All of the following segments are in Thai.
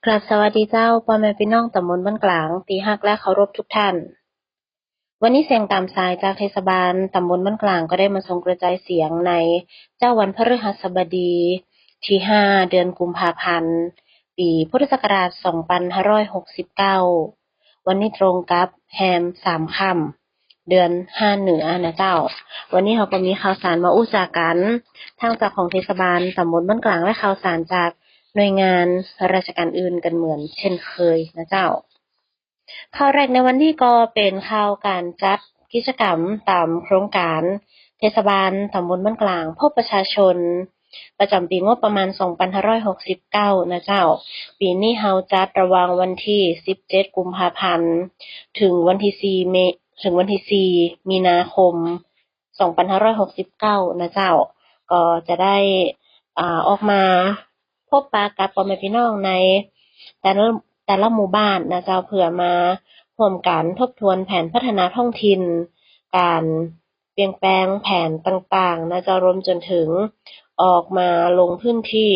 ครับสวัสดีเจ้าพ่อแม่พี่น้องตำบลบ้านกลางตีฮักและเคารพทุกท่านวันนี้เสียงตามสายจากเทศบาลตำบลบ้านกลางก็ได้มาส่งกระจายเสียงในเจ้าวันพฤหัสบดีที่5เดือนกุมภาพันธ์ปีพุทธศักราช2569วันนี้ตรงกับแฮม3ค่ำเดือน5เหนือนะเจ้าวันนี้เราก็มีข่าวสารมาอู้จากกันทางจากของเทศบาลตำบลบ้านกลางและข่าวสารจากหน่วยงานราชการอื่นกันเหมือนเช่นเคยนะเจ้าข่าวแรกในวันนี้ก็เป็นข่าวการจัดกิจกรรมตามโครงการเทศบาลตำบลบ้านกลางพบประชาชนประจำปีงบประมาณ2569นะเจ้าปีนี้เฮาจัดระหว่างวันที่17กุมภาพันธ์ถึงวันที่4มีนาคม2569นะเจ้าก็จะได้ออกมาพบปะกับพ่อแม่พี่น้องในแต่ละแต่ละหมู่บ้านนะเจ้าเพื่อมาร่วมกันทบทวนแผนพัฒนาท้องถิ่นการเปลี่ยนแปลงแผนต่างๆนะเจ้ารวมจนถึงออกมาลงพื้นที่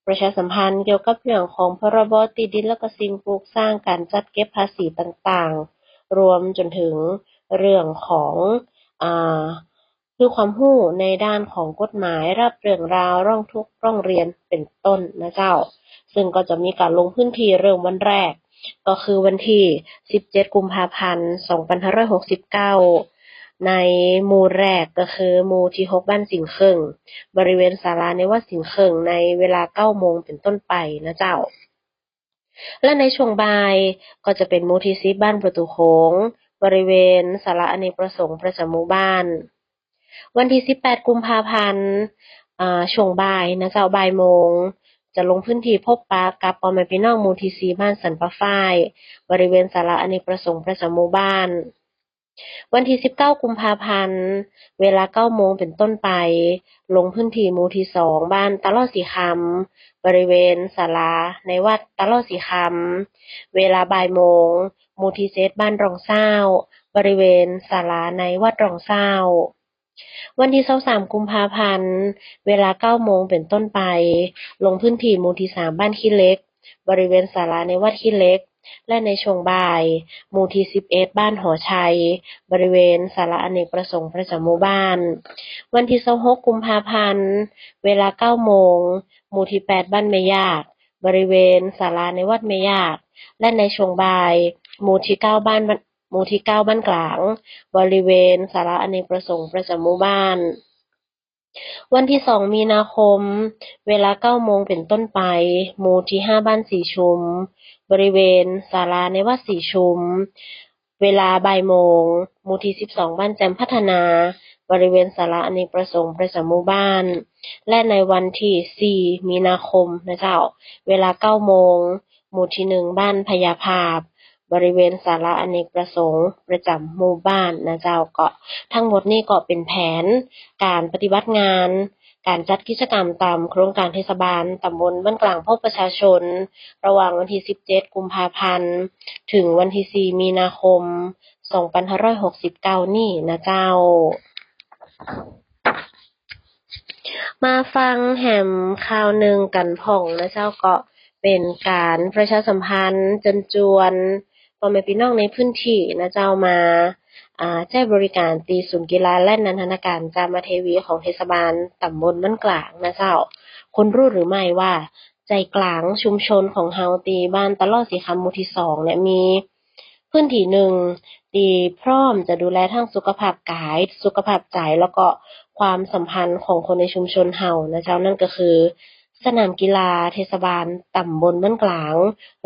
ประชาสัมพันธ์เกี่ยวกับเรื่องของพรบที่ดินและก็สิ่งปลูกสร้างการจัดเก็บภาษีต่างๆรวมจนถึงเรื่องของอ่าคือความรู้ในด้านของกฎหมายรับเรื่องราวร้องทุกข์ร้องเรียนเป็นต้นนะเจ้าซึ่งก็จะมีการลงพื้นที่เริ่มวันแรกก็คือวันที่17กุมภาพันธ์2569ในหมู่แรกก็คือหมู่ที่6บ้านสิงห์เคิงบริเวณศาลาในวัดสิงห์เคิงในเวลา9โมงเป็นต้นไปนะเจ้าและในช่วงบ่ายก็จะเป็นหมู่ที่10บ้านประตูโขงบริเวณศาลาอเนกประสงค์ประจำหมู่บ้าน วันที่18กุมภาพันธ์ช่วงบ่ายนะเจ้าบ่ายโมงจะลงพื้นที่พบปะกับพ่อแม่พี่น้องหมู่ที่4บ้านสันปะฝ้ายบริเวณศาลาอเนกประสงค์ประจำหมู่บ้านวันที่19กุมภาพันธ์เวลา9โมงเป็นต้นไปลงพื้นที่หมู่ที่2บ้านตะลอดสีคำบริเวณศาลาในวัดตะลอดสีคำเวลาบ่ายโมงหมู่ที่7บ้านรองเศร้าบริเวณศาลาในวัดรองเศร้า วันที่23กุมภาพันธ์เวลา9โมงเป็นต้นไปลงพื้นที่หมู่ที่3บ้านขี้เหล็กบริเวณศาลาในวัดขี้เหล็กและในช่วงบ่ายหมู่ที่11บ้านหอชัยบริเวณศาลาอเนกประสงค์ประจำหมู่บ้านวันที่26กุมภาพันธ์เวลา9โมงหมู่ที่8บ้านแม่ยากบริเวณศาลาในวัดแม่ยากและในช่วงบ่ายหมู่ที่9บ้านกลางบริเวณศาลาอเนกประสงค์ประจำหมู่บ้านวันที่2มีนาคมเวลา9โมงเป็นต้นไปหมู่ที่5บ้านสีชุมบริเวณศาลาในวัดสีชุมเวลาบ่ายโมงหมู่ที่12บ้านแจ่มพัฒนาบริเวณศาลาอเนกประสงค์ประจำหมู่บ้านและในวันที่4มีนาคมนะเจ้าเวลา9โมงหมู่ที่1บ้านพญาภาพบริเวณศาลาอเนกประสงค์ประจำหมู่บ้านนะเจ้าก็ทั้งหมดนี้ก็เป็นแผนการปฏิบัติงานการจัดกิจกรรมตามโครงการเทศบาลตำบลบ้านกลางพบประชาชนระหว่างวันที่17กุมภาพันธ์ถึงวันที่4มีนาคม2569นี่นะเจ้ามาฟังแหมข่าวหนึ่งกันพ่องนะเจ้าก็เป็นการประชาสัมพันธ์เชิญชวนพ่อแม่พี่น้องในพื้นที่นะเจ้ามาใช้บริการตีศูนย์กีฬาและนันทนาการจามเทวีของเทศบาลตำบลบ้านกลางนะเจ้าคุณรู้หรือไม่ว่าใจกลางชุมชนของเฮาตีบ้านตะลอดสีคำหมู่ที่2เนี่ยมีพื้นที่หนึ่งที่พร้อมจะดูแลทั้งสุขภาพกายสุขภาพใจแล้วก็ความสัมพันธ์ของคนในชุมชนเฮานะเจ้านั่นก็คือสนามกีฬาเทศบาลตำบลบ้านกลาง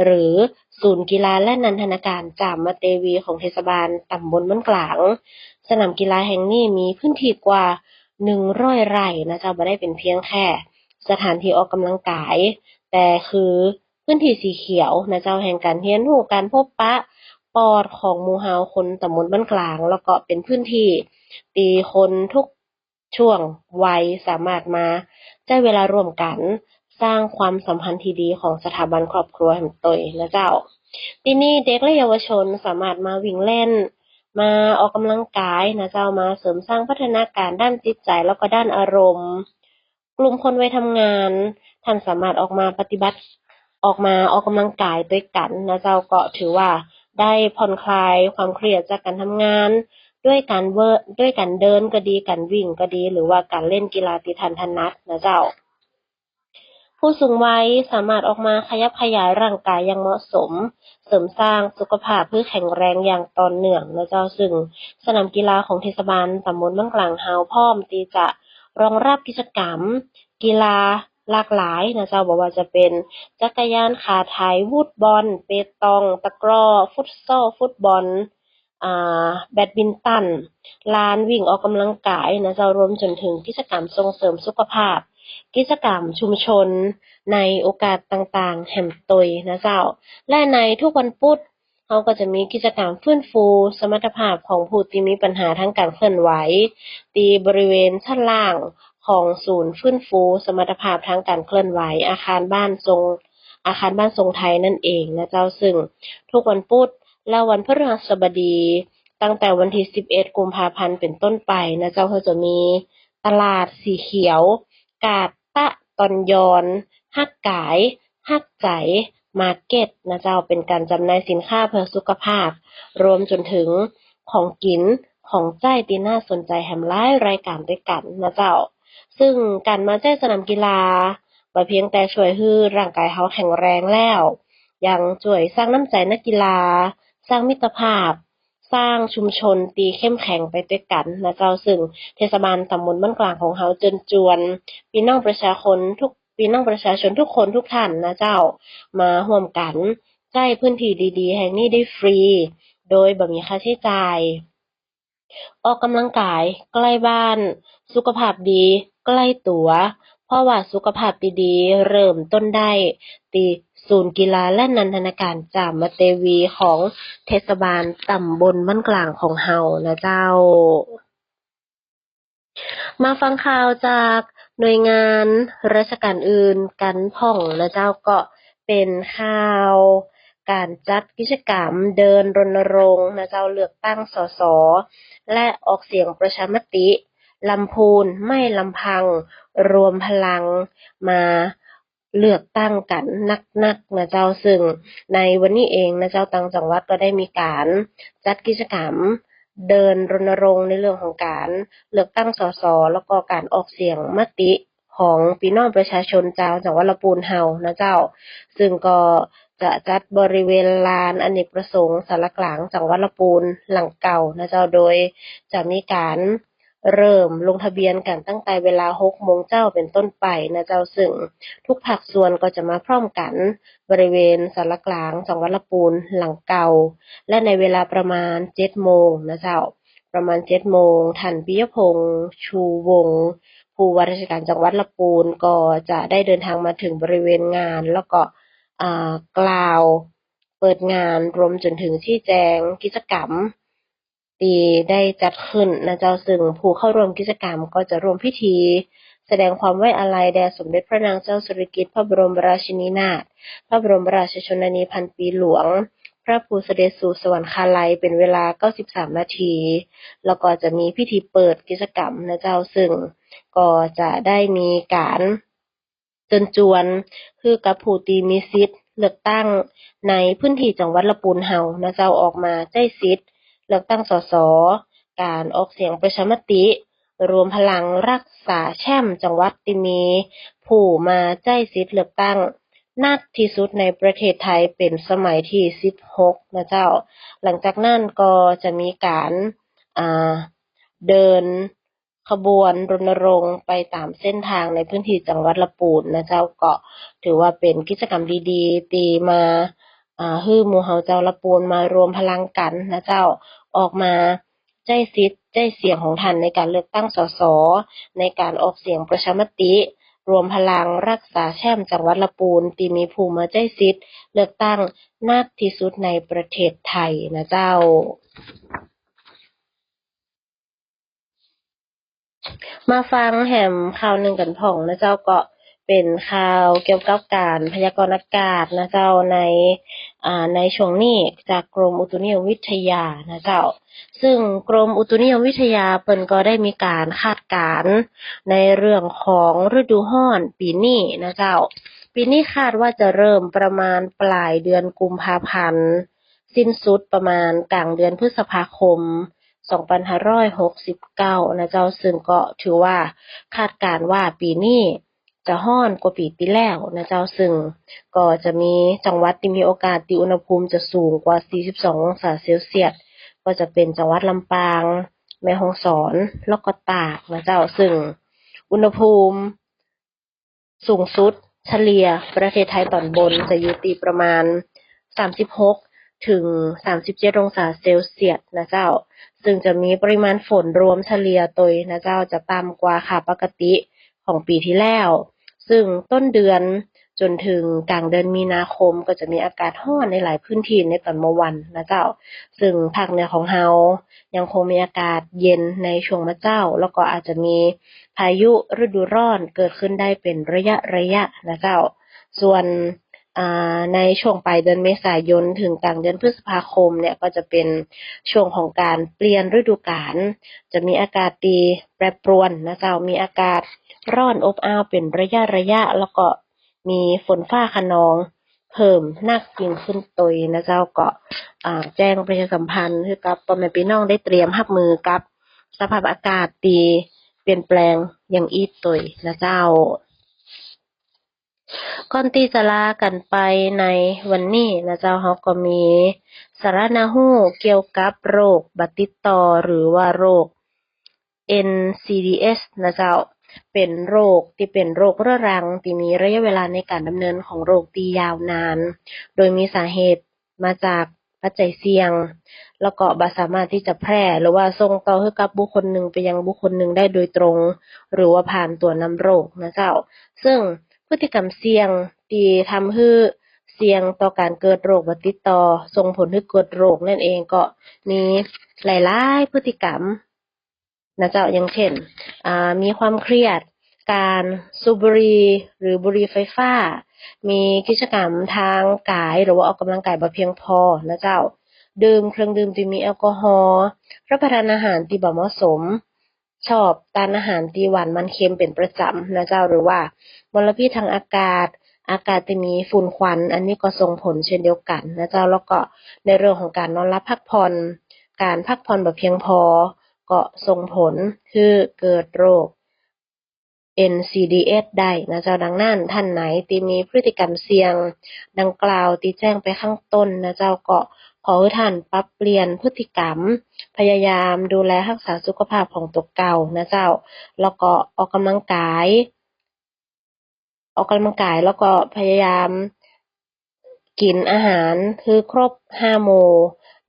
หรือศูนย์กีฬาและนันทนาการจามเทวีของเทศบาลตำบลบ้านกลางสนามกีฬาแห่งนี้มีพื้นที่กว่า100ไร่นะเจ้าบ่ได้เป็นเพียงแค่สถานที่ออกกำลังกายแต่คือพื้นที่สีเขียวนะเจ้าแห่งการเรียนรู้การพบปะปอดของหมู่เฮาคนตำบลบ้านกลางแล้วก็เป็นพื้นที่ที่คนทุกช่วงวัยสามารถมาใช้เวลาร่วมกันสร้างความสัมพันธ์ที่ดีของสถาบันครอบครัวแห่งตนนะเจ้าที่นี่เด็กและเยาวชนสามารถมาวิ่งเล่นมาออกกำลังกายนะเจ้ามาเสริมสร้างพัฒนาการด้านจิตใจแล้วก็ด้านอารมณ์กลุ่มคนวัยทำงานท่านสามารถออกมาปฏิบัติ ออกมาออกกำลังกายด้วยกันนะเจ้าก็ถือว่าได้ผ่อนคลายความเครียดจากการทำงานด้วยการเดินก็ดีการวิ่งก็ดีหรือว่าการเล่นกีฬาที่ท่านถนัดนะเจ้าผู้สูงวัยสามารถออกมาขยับขยายร่างกายอย่างเหมาะสมเสริมสร้างสุขภาพเพื่อแข็งแรงอย่างต่อเนื่องนะเจ้าซึ่งสนามกีฬาของเทศบาลตำบลบ้านกลางฮาวพร้อมที่จะรองรับกิจกรรมกีฬาหลากหลายนะเจ้าบอกว่าจะเป็นจักรยานขาไถวูดบอลเปตองตะกร้อฟุตซอลฟุตบอลแบดมินตันลานวิ่งออกกำลังกายนะเจ้ารวมจนถึงกิจกรรมส่งเสริมสุขภาพกิจกรรมชุมชนในโอกาสต่างๆแห่มตยนะเจ้าและในทุกวันพุธเขาก็จะมีกิจกรรมฟื้นฟูสมรรถภาพของผู้ที่มีปัญหาทางการเคลื่อนไหวที่บริเวณชั้นล่างของศูนย์ฟื้นฟูสมรรถภาพทางการเคลื่อนไหวอาคารบ้านทรงไทยนั่นเองนะเจ้าซึ่งทุกวันพุธและวันพฤหัสบดีตั้งแต่วันที่11กุมภาพันธ์เป็นต้นไปนะเจ้าเขาจะมีตลาดสีเขียวกาดตะตอนยอนฮักกายฮักใจมาร์เก็ตนะเจ้าเป็นการจำหน่ายสินค้าเพื่อสุขภาพรวมจนถึงของกินของใจที่น่าสนใจแหมหลายรายการด้วยกันนะเจ้าซึ่งการมาแจ้สนามกีฬาบ่เพียงแต่ช่วยให้ร่างกายเฮาแข็งแรงแล้วยังช่วยสร้างน้ำใจนักกีฬาสร้างมิตรภาพสร้างชุมชนตีเข้มแข็งไปด้วยกันนะเจ้าซึ่งเทศบาลตำบลบ้านกลางของเฮาเชิญชวนพี่น้องประชาชนทุกคนทุกท่านนะเจ้ามาร่วมกันใช้พื้นที่ดีๆแห่งนี้ได้ฟรีโดยบ่มีค่าใช้จ่ายออกกำลังกายใกล้บ้านสุขภาพดีใกล้ตัวเพราะว่าสุขภาพดีๆเริ่มต้นได้ที่ศูนย์กีฬาและนันทนาการจามเตวีของเทศบาลตำบลบ้านกลางของเฮานะเจ้ามาฟังข่าวจากหน่วยงานราชการอื่นกันพ่องนะเจ้าก็เป็นข่าวการจัดกิจกรรมเดินรณรงค์นะเจ้าเลือกตั้งสสและออกเสียงประชามติลำพูนไม่ลำพังรวมพลังมาเลือกตั้งกันนักๆนะเจ้าซึ่งในวันนี้เองนะเจ้าต่างจังหวัดก็ได้มีการจัดกิจกรรมเดินรณรงค์ในเรื่องของการเลือกตั้งสสแล้วก็การออกเสียงมติของพี่น้องประชาชนเจ้าจังหวัดลำพูนเฮานะเจ้าซึ่งก็จะจัดบริเวณลานอเนกประสงค์สารกลางจังหวัดลำพูนหลังเก่านะเจ้าโดยจะมีการเริ่มลงทะเบียนกันตั้งแต่เวลา 6 โมงเจ้าเป็นต้นไปนะเจ้าซึ่งทุกภาคส่วนก็จะมาพร้อมกันบริเวณสารกลางจังหวัดลำพูนหลังเก่าและในเวลาประมาณ 7 โมงนะเจ้าประมาณ 7 โมงท่านปิยพงษ์ชูวงศ์ผู้ว่าราชการจังหวัดลำพูนก็จะได้เดินทางมาถึงบริเวณงานแล้วก็กล่าวเปิดงานรวมจนถึงชี้แจงกิจกรรมที่ได้จัดขึ้นนะเจ้าซึ่งผู้เข้าร่วมกิจกรรมก็จะร่วมพิธีแสดงความไว้อาลัยแด่สมเด็จพระนางเจ้าสิริกิติ์พระบรมราชินีนาถพระบรมราชชนนีพันปีหลวงพระผู้เสด็จสู่สวรรคาลัยเป็นเวลา 93 นาทีแล้วก็จะมีพิธีเปิดกิจกรรมนะเจ้าซึ่งก็จะได้มีการเชิญชวนคือกับผู้ที่มีสิทธิ์เลือกตั้งในพื้นที่จังหวัดลำพูนเฮานะเจ้าออกมาใช้สิทธิ์เลือกตั้งสสการออกเสียงประชามติรวมพลังรักษาแชมป์จังหวัดที่มีผู้มาใช้สิทธิ์เลือกตั้งนักที่สุดในประเทศไทยเป็นสมัยที่ 16 นะเจ้าหลังจากนั้นก็จะมีการเดินขบวนรณรงค์ไปตามเส้นทางในพื้นที่จังหวัดลำพูนนะเจ้าก็ถือว่าเป็นกิจกรรมดีๆที่มาฮื้อหมู่เฮาเจ้าลำพูนมารวมพลังกันนะเจ้าออกมาใช้สิทธิ์ใช้เสียงของท่านในการเลือกตั้งสสในการออกเสียงประชามติรวมพลังรักษาแชมป์จังหวัดลำพูนที่มีผู้มาใช้สิทธิ์เลือกตั้งมากที่สุดในประเทศไทยนะเจ้ามาฟังแหมข่าวหนึ่งกันพ่องนะเจ้าก็เป็นข่าวเกี่ยวกับการพยากรณ์อากาศนะเจ้าในช่วงนี้จากกรมอุตุนิยมวิทยานะเจ้าซึ่งกรมอุตุนิยมวิทยาเปิ้นก็ได้มีการคาดการณ์ในเรื่องของฤดูร้อนปีนี้นะเจ้าปี ปีนี้คาดว่าจะเริ่มประมาณปลายเดือนกุมภาพันธ์สิ้นสุดประมาณกลางเดือนพฤษภาคม2569นะเจ้าซึ่งก็ถือว่าคาดการณ์ว่าปีนี้จะร้อนกว่าปีที่แล้วนะเจ้าซึ่งก็จะมีจังหวัดที่มีโอกาสที่อุณหภูมิจะสูงกว่า42องศาเซลเซียสก็จะเป็นจังหวัดลำปางแม่ฮ่องสอนแล้วก็ตากนะเจ้าซึ่งอุณหภูมิสูงสุดเฉลี่ยประเทศไทยตอนบนจะอยู่ที่ประมาณ36ถึง37องศาเซลเซียสนะเจ้าซึ่งจะมีปริมาณฝนรวมเฉลี่ยโดยนะเจ้าจะต่ำกว่าค่าปกติของปีที่แล้วซึ่งต้นเดือนจนถึงกลางเดือนมีนาคมก็จะมีอากาศร้อนในหลายพื้นที่ในตอนเมื่อวันนะเจ้าซึ่งภาคเหนือของเฮายังคงมีอากาศเย็นในช่วงมะเจ้าแล้วก็อาจจะมีพายุฤดูร้อนเกิดขึ้นได้เป็นระยะนะเจ้าส่วนในช่วงปลายเดือนเมษายนถึงกลางเดือนพฤษภาคมเนี่ยก็จะเป็นช่วงของการเปลี่ยนฤดูกาลจะมีอากาศดีแปรปรวนนะเจ้ามีอากาศร้อนอบอ้าวเป็นระยะแล้วก็มีฝนฟ้าคะนองเพิ่มนักยิ่งขึ้นตยนะเจ้าก็แจ้งประชาสัมพันธ์ให้กับพ่อแม่พี่น้องได้เตรียมรับมือกับสภาพอากาศที่เปลี่ยนแปลงอย่างอีกตยนะเจ้าก่อนที่จะลากันไปในวันนี้นะเจ้าเฮาก็มีสาระน่ารู้เกี่ยวกับโรคบัดติดต่อหรือว่าโรค NCDs นะเจ้าเป็นโรคที่เป็นโรคเรื้อรังที่มีระยะเวลาในการดำเนินของโรคที่ยาวนานโดยมีสาเหตุมาจากปัจจัยเสี่ยงแล้วก็บ่สามารถที่จะแพร่หรือว่าส่งต่อให้กับบุคคลหนึ่งไปยังบุคคลหนึ่งได้โดยตรงหรือว่าผ่านตัวนำโรคนะเจ้าซึ่งพฤติกรรมเสี่ยงที่ทำให้เสี่ยงต่อการเกิดโรคบัดติดต่อส่งผลให้เกิดโรคนั่นเองก็มีหลายๆพฤติกรรมนะเจ้าอย่างเช่นมีความเครียดการสูบบุหรี่หรือบุหรี่ไฟฟ้ามีกิจกรรมทางกายหรือว่าออกกำลังกายบ่เพียงพอนะเจ้าดื่มเครื่องดื่มที่มีแอลกอฮอล์รับประทานอาหารที่บ่เหมาะสมชอบทานอาหารที่หวานมันเค็มเป็นประจำนะเจ้าหรือว่ามลพิษทางอากาศที่มีฝุ่นควันอันนี้ก็ส่งผลเช่นเดียวกันนะเจ้าแล้วก็ในเรื่องของการนอนหลับพักผ่อนการพักผ่อนบ่เพียงพอก็ส่งผลคือเกิดโรค NCDs ได้นะเจ้าดังนั้นท่านไหนที่มีพฤติกรรมเสี่ยงดังกล่าวที่แจ้งไปข้างต้นนะเจ้าก็ขอให้ท่านปรับเปลี่ยนพฤติกรรมพยายามดูแลรักษาสุขภาพของตัวเก่านะเจ้าแล้วก็ออกกำลังกายแล้วก็พยายามกินอาหารคือครบ5หมู่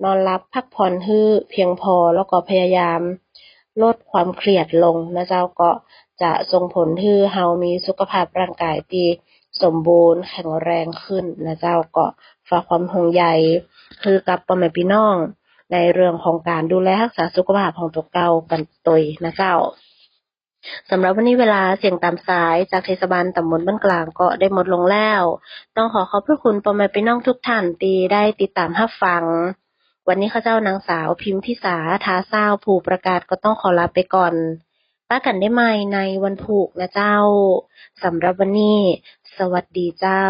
นอนหลับพักผ่อนให้เพียงพอแล้วก็พยายามลดความเครียดลงนะเจ้าก็จะส่งผลให้เฮามีสุขภาพร่างกายที่สมบูรณ์แข็งแรงขึ้นนะเจ้าก็ฝากความห่วงใยคือกับพ่อแม่พี่น้องในเรื่องของการดูแลรักษาสุขภาพของตัวเก่ากันตยนะเจ้าสำหรับวันนี้เวลาเสียงตามสายจากเทศบาลตำบลบ้านกลางก็ได้หมดลงแล้วต้องขอบพระคุณพ่อแม่พี่น้องทุกท่านที่ได้ติดตามรับฟังวันนี้ข้าเจ้านางสาวพิมพิสาทาเศร้าผู้ประกาศก็ต้องขอลาไปก่อนป้ากันได้ใหม่ในวันพุธนะเจ้าสำหรับวันนี้สวัสดีเจ้า